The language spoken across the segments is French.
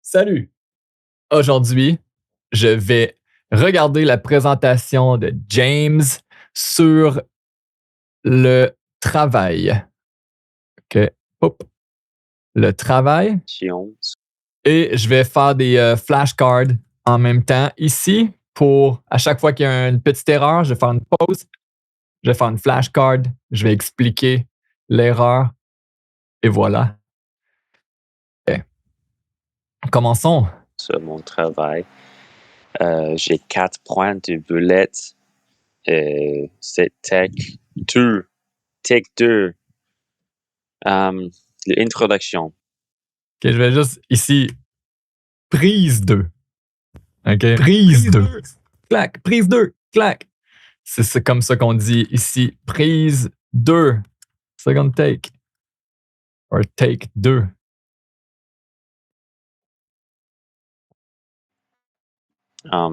Salut! Aujourd'hui, je vais regarder la présentation de James sur le travail. OK. Hop. Le travail. Science. Et je vais faire des flashcards en même temps ici pour à chaque fois qu'il y a une petite erreur, je vais faire une pause, je vais faire une flashcard, je vais expliquer l'erreur et voilà. OK. Commençons. Sur mon travail. J'ai 4 points de bullet. C'est Tech 2. Tech 2. L'introduction. OK, je vais juste ici prise 2. OK? Prise 2. Clac. Prise 2. Clac. C'est comme ça qu'on dit ici. Prise 2. Second take. Or take 2.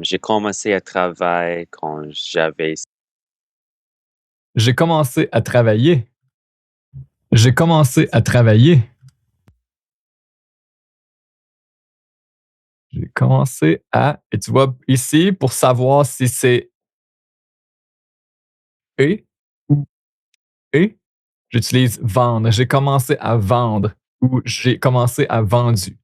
J'ai commencé à travailler quand j'avais J'ai commencé à travailler. J'ai commencé à travailler. J'ai commencé à. Et tu vois ici, pour savoir si c'est et ou et, j'utilise vendre. J'ai commencé à vendre ou j'ai commencé à vendu.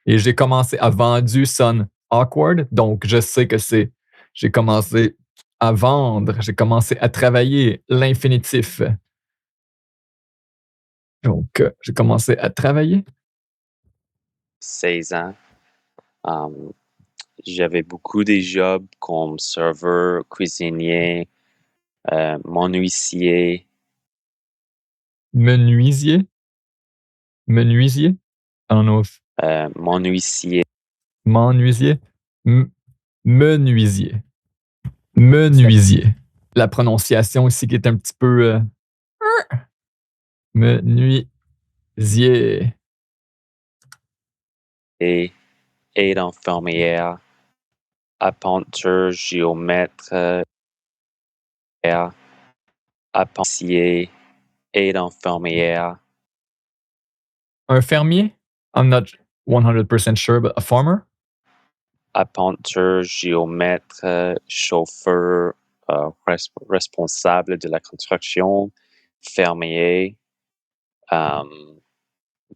Et j'ai commencé à vendu sonne awkward, donc je sais que c'est j'ai commencé à vendre, j'ai commencé à travailler, l'infinitif. Donc, j'ai commencé à travailler. 16 ans. J'avais beaucoup de jobs comme serveur, cuisinier, menuisier. Menuisier. Menuisier. I don't know if. Menuisier. Menuisier. Menuisier. Menuisier. La prononciation ici qui est un petit peu. Menuisier. Et aide infirmière. Appenteur, géomètre, appendier, aide infirmière. Un fermier? I'm not 100% sure, but a farmer? Appenteur, géomètre, chauffeur, responsable de la construction, fermier,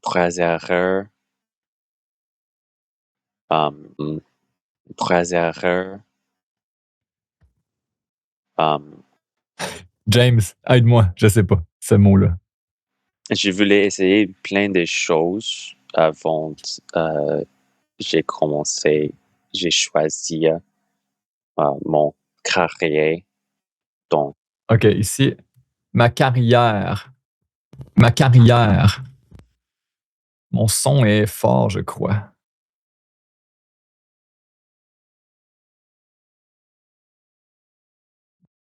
trésorier, trésorier, James, aide-moi, je sais pas ce mot-là. je voulais essayer plein de choses avant j'ai choisi mon carrière. Donc, OK, ici, ma carrière. Ma carrière. Mon son est fort, je crois.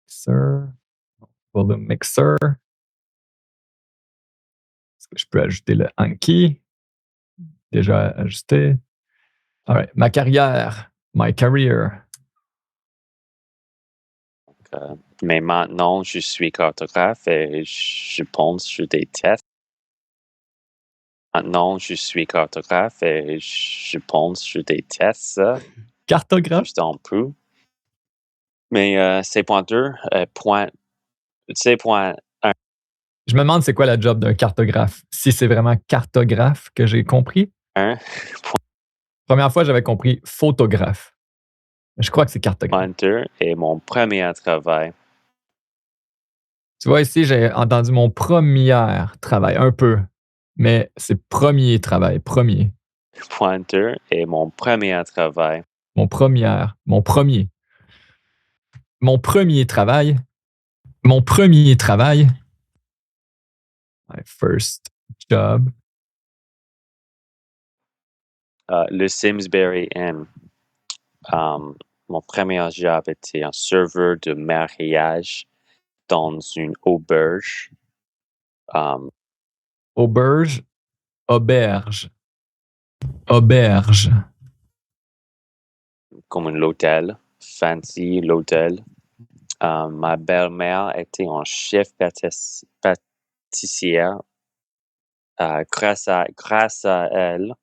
Mixer. Volume mixer. Est-ce que je peux ajouter le Anki? Déjà ajusté. All right. Ma carrière. My career. mais maintenant, je suis cartographe et je pense sur des tests. Maintenant, je suis cartographe et je pense sur des tests. Cartographe? Juste un peu. Mais c'est point 2. C'est point 1. Je me demande c'est quoi la job d'un cartographe. Si c'est vraiment cartographe que j'ai compris. Première fois, j'avais compris photographe. Je crois que c'est cartographe. Point 2 est mon premier travail. Tu vois, ici, j'ai entendu mon premier travail, un peu. Mais c'est premier travail, premier. Point 2 est mon premier travail. Mon premier. Mon premier. Mon premier travail. Mon premier travail. My first job. Le Simsbury Inn. Mon premier job était un serveur de mariage dans une auberge. Auberge. Auberge. Auberge. Comme un hôtel. Fancy l'hôtel. Ma belle-mère était en chef pâtissière. Grâce à elle,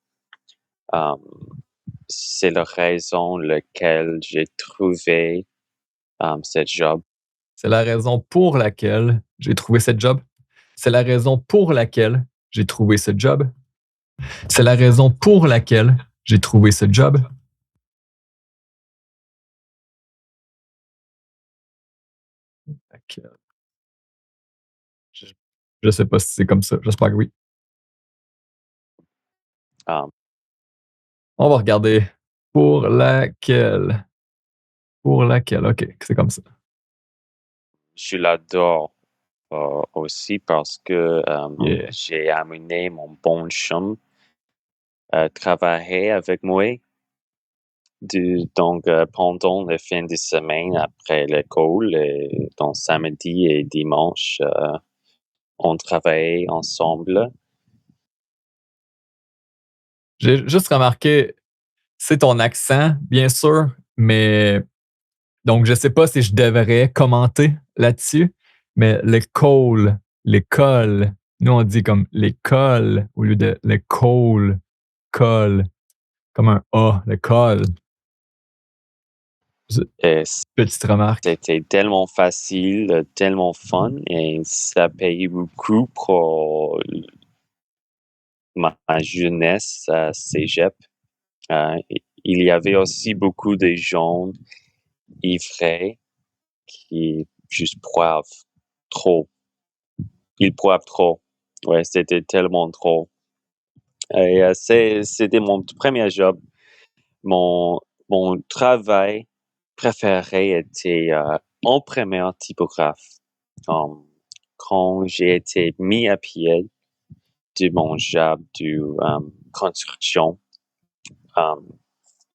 c'est la raison laquelle j'ai trouvé cette job. C'est la raison pour laquelle j'ai trouvé cette job. C'est la raison pour laquelle j'ai trouvé ce job. C'est la raison pour laquelle j'ai trouvé ce job. Je, je sais pas si c'est comme ça. J'espère que oui. Um, On va regarder. Pour laquelle. Pour laquelle. OK, c'est comme ça. je l'adore aussi parce que Yeah. j'ai amené mon bon chum à travailler avec moi. Donc, pendant les fins de semaine après l'école, donc samedi et dimanche, on travaillait ensemble. J'ai juste remarqué, c'est ton accent, bien sûr, mais donc je sais pas si je devrais commenter là-dessus, mais l'école, nous on dit comme l'école au lieu de l'école, colle, comme un A, l'école. Et Petite remarque. c'était tellement facile, tellement fun, et ça payait beaucoup pour ma jeunesse à cégep. Il y avait aussi beaucoup de gens ivrés qui juste boivent trop. Ils boivent trop. Ouais, c'était tellement trop. Et c'était mon premier job. Mon, mon travail préféré était imprimeur typographe. Um, Quand j'ai été mis à pied de mon job de construction, um,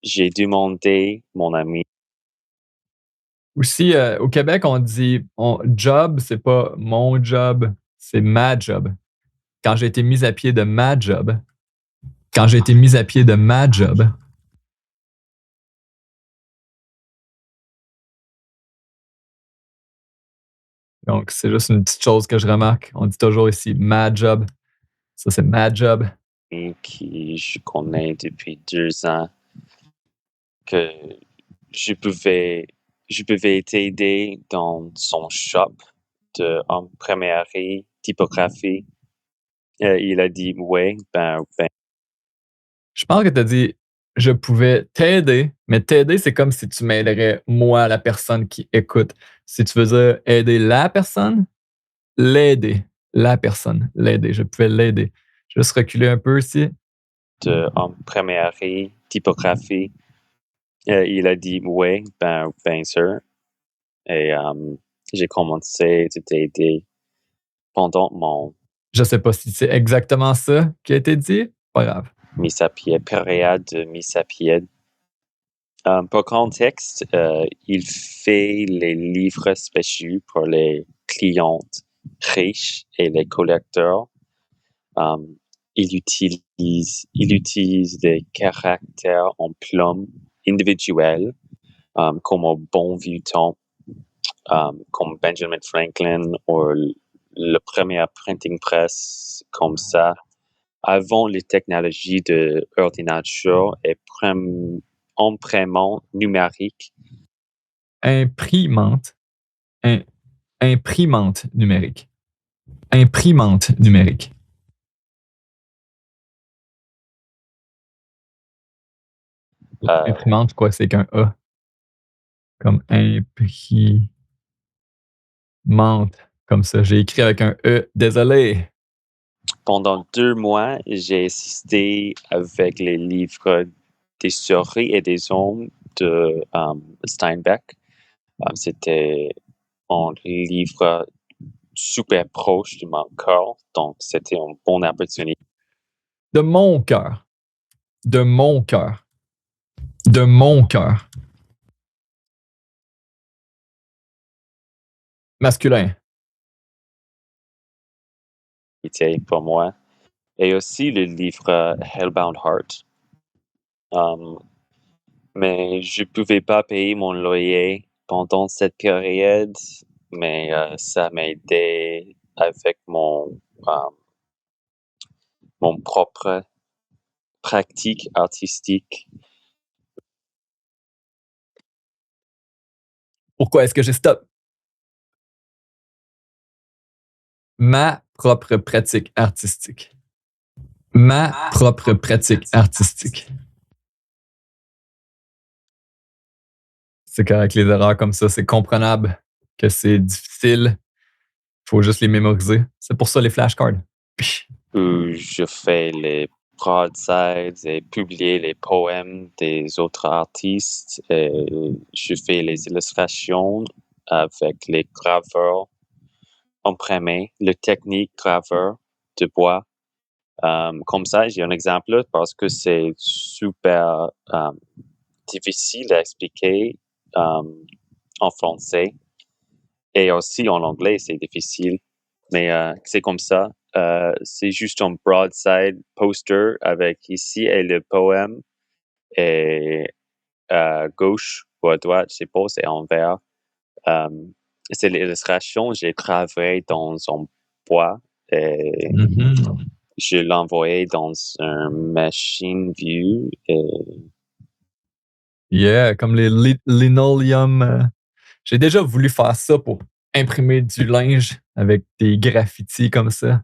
j'ai demandé mon ami. Aussi, au Québec, on dit job, c'est pas mon job, c'est ma job. Quand j'ai été mis à pied de ma job, quand j'ai été mis à pied de ma job, donc c'est juste une petite chose que je remarque. On dit toujours ici ma job. Ça, c'est ma job. Qui je connais depuis 2 ans, que je pouvais, je pouvais t'aider dans son shop de imprimerie, typographie. Il a dit ouais, ben, Je pense que tu as dit je pouvais t'aider, mais t'aider, c'est comme si tu m'aiderais moi, la personne qui écoute. Si tu veux dire aider la personne, l'aider. La personne, l'aider. Je pouvais l'aider. Je vais juste reculer un peu ici. de imprimerie, typographie. Il a dit ouais, ben sûr. Et j'ai commencé à t'aider pendant mon Je sais pas si c'est exactement ça qui a été dit. Pas grave. mise à pied, période de mise à pied. Pour contexte, il fait les livres spéciaux pour les clients riches et les collecteurs. Um, il utilise des caractères en plume individuels, comme au bon vieux temps, comme Benjamin Franklin ou le premier printing press comme ça, avant les technologies de ordinateur et imprimante numérique. Imprimante. im- imprimante numérique. Imprimante numérique. Euh, Imprimante, quoi, c'est qu'un A. Comme imprimante. Comme ça. J'ai écrit avec un E. Désolé. Pendant 2 mois, j'ai assisté avec les livres des souris et des hommes de Steinbeck. C'était un livre super proche de mon cœur, donc c'était une bonne opportunité. De mon cœur. De mon cœur. De mon cœur. Masculin. Pour moi. Et aussi le livre Hellbound Heart. Um, mais je ne pouvais pas payer mon loyer pendant cette période, mais ça m'a aidé avec mon propre pratique artistique. Pourquoi est-ce que j'ai stop? Ma propre pratique artistique. Ma propre pratique artistique. C'est correct, les erreurs comme ça, c'est comprenable que c'est difficile. Faut juste les mémoriser. C'est pour ça les flashcards. Où je fais les broadsides et publier les poèmes des autres artistes. Et je fais les illustrations avec les graveurs imprimés, le technique graveur de bois. Comme ça, j'ai un exemple parce que c'est super difficile à expliquer en français et aussi en anglais, c'est difficile. Mais c'est comme ça. C'est juste un broadside poster avec ici et le poème et à gauche ou à droite, je sais pas, c'est en vert. C'est l'illustration, j'ai gravé dans un bois et je l'ai envoyé dans une machine vue et Yeah, comme les linoleum. J'ai déjà voulu faire ça pour imprimer du linge avec des graffitis comme ça.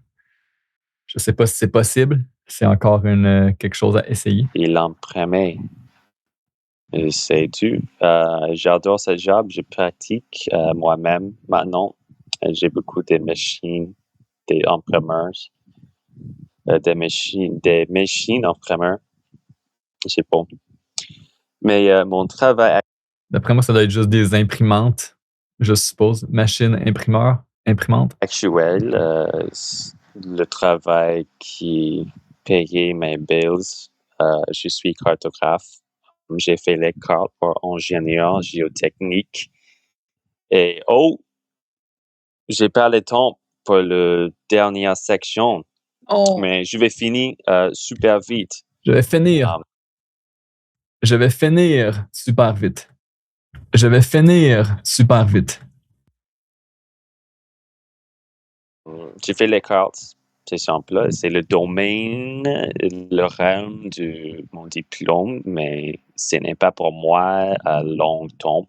Je sais pas si c'est possible. C'est encore quelque chose à essayer. il l'imprimait. C'est tout. J'adore ce job, je pratique moi-même maintenant. J'ai beaucoup de machines, des imprimeurs, des machines imprimeurs. Je sais pas. Mais mon travail D'après moi, ça doit être juste des imprimantes, je suppose. Machine, imprimeur, imprimante. actuel, le travail qui payait mes bills, je suis cartographe. J'ai fait les cartes pour ingénieur géotechnique. Et j'ai pas le temps pour la dernière section, mais je vais finir super vite. Je vais finir. Je vais finir super vite. Je vais finir super vite. J'ai fait les cartes, c'est simple. C'est le domaine, le rang de mon diplôme, mais ce n'est pas pour moi à long terme.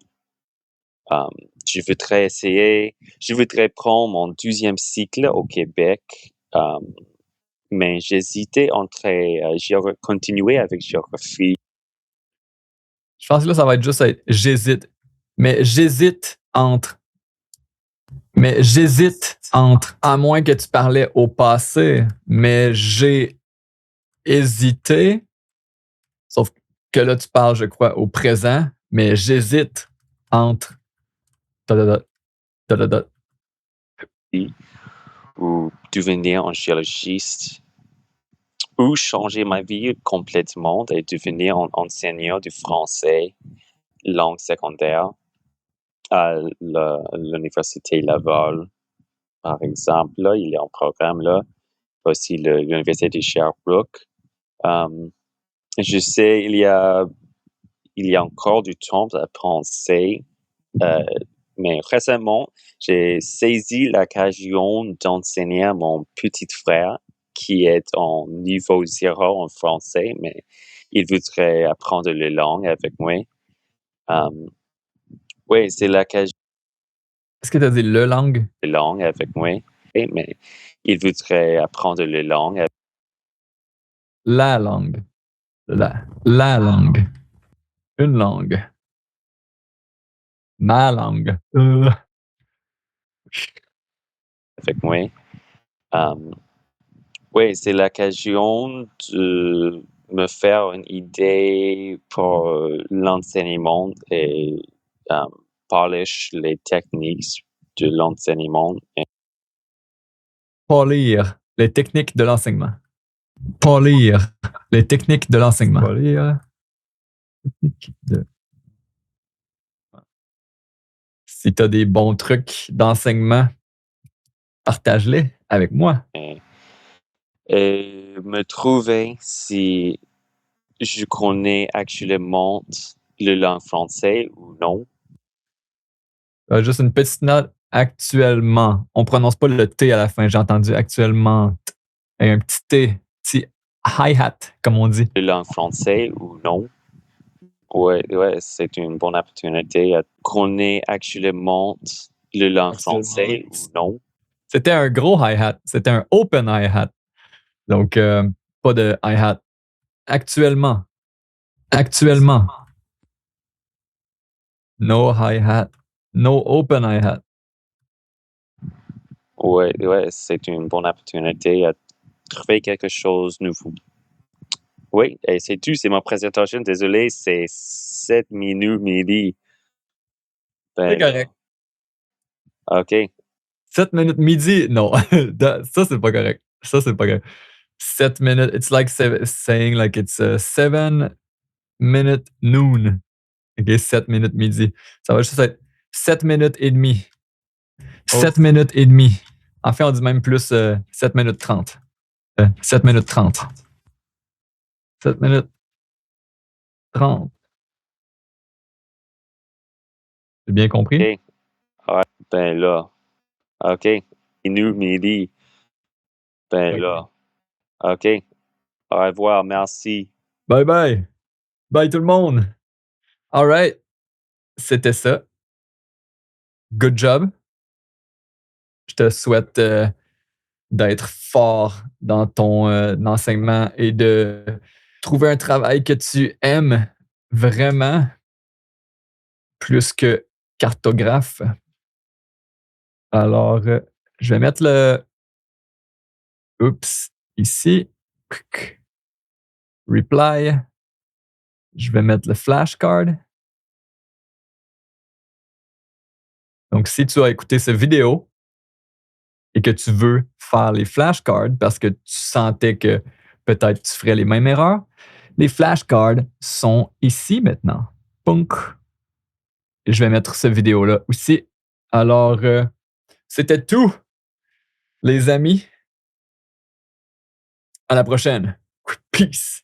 Je voudrais essayer, je voudrais prendre mon 12e cycle au Québec, mais j'hésitais entre continuer avec géographie. Je pense que là, ça va être juste être j'hésite. Mais j'hésite entre. Mais j'hésite entre. À moins que tu parlais au passé, mais j'ai hésité. Sauf que là, tu parles, je crois, au présent, mais j'hésite entre. Ou devenir un géologiste ou changer ma vie complètement et devenir un enseignant du français langue secondaire à l'université Laval, par exemple. Là, il y a un programme là, aussi l'université de Sherbrooke. Je sais, il y a encore du temps à penser, mais récemment, j'ai saisi l'occasion d'enseigner à mon petit frère qui est en niveau 0 en français, mais il voudrait apprendre les langues avec moi. Oui, c'est l'occasion Est-ce que tu as dit le langue? de langue avec moi, mais il voudrait apprendre les langues. La langue. La langue. Une langue. Ma langue. Avec moi. Oui, c'est l'occasion de me faire une idée pour l'enseignement et polish les techniques de l'enseignement. Polir les techniques de l'enseignement. Polir les techniques de l'enseignement. Polir. Si tu as des bons trucs d'enseignement, partage-les avec moi. Et me trouver si je connais actuellement le langue français ou non. Juste une petite note. Actuellement. On prononce pas le T à la fin. J'ai entendu actuellement. Et un petit T. Petit hi-hat, comme on dit. Le langue français ou non. Ouais, ouais, c'est une bonne opportunité qu'on ait actuellement le langue Actuellement, français ou non. c'était un gros hi-hat. C'était un open hi-hat. Donc, pas de hi-hat. Actuellement. Actuellement. No hi-hat. No open hi-hat. Ouais, ouais, c'est une bonne opportunité à trouver quelque chose de nouveau. Oui, et c'est tout, c'est ma présentation. Désolé, c'est 7 minutes midi. C'est Ben là, correct. OK. 7 minutes midi, non. Ça, c'est pas correct. Ça, c'est pas correct. 7 minutes, it's like saying like it's 7 minute noon. OK, 7 minutes midi. Ça va juste être 7 minutes et demie. 7 minutes et demie. En fait, on dit même plus 7 minutes 30. 7 minutes 30. 7 minutes 30. J'ai bien compris? OK. Ouais, ben là, OK. Minute midi. Ben là, OK. Au revoir, merci. Bye bye. Bye tout le monde. All right. C'était ça. Good job. Je te souhaite d'être fort dans ton enseignement et de trouver un travail que tu aimes vraiment plus que cartographe. Alors, je vais mettre le oups ici. Reply. Je vais mettre le flashcard. Donc, si tu as écouté cette vidéo et que tu veux faire les flashcards parce que tu sentais que peut-être tu ferais les mêmes erreurs, les flashcards sont ici maintenant. Punk. Et je vais mettre cette vidéo-là aussi. Alors, c'était tout, les amis. À la prochaine. Peace.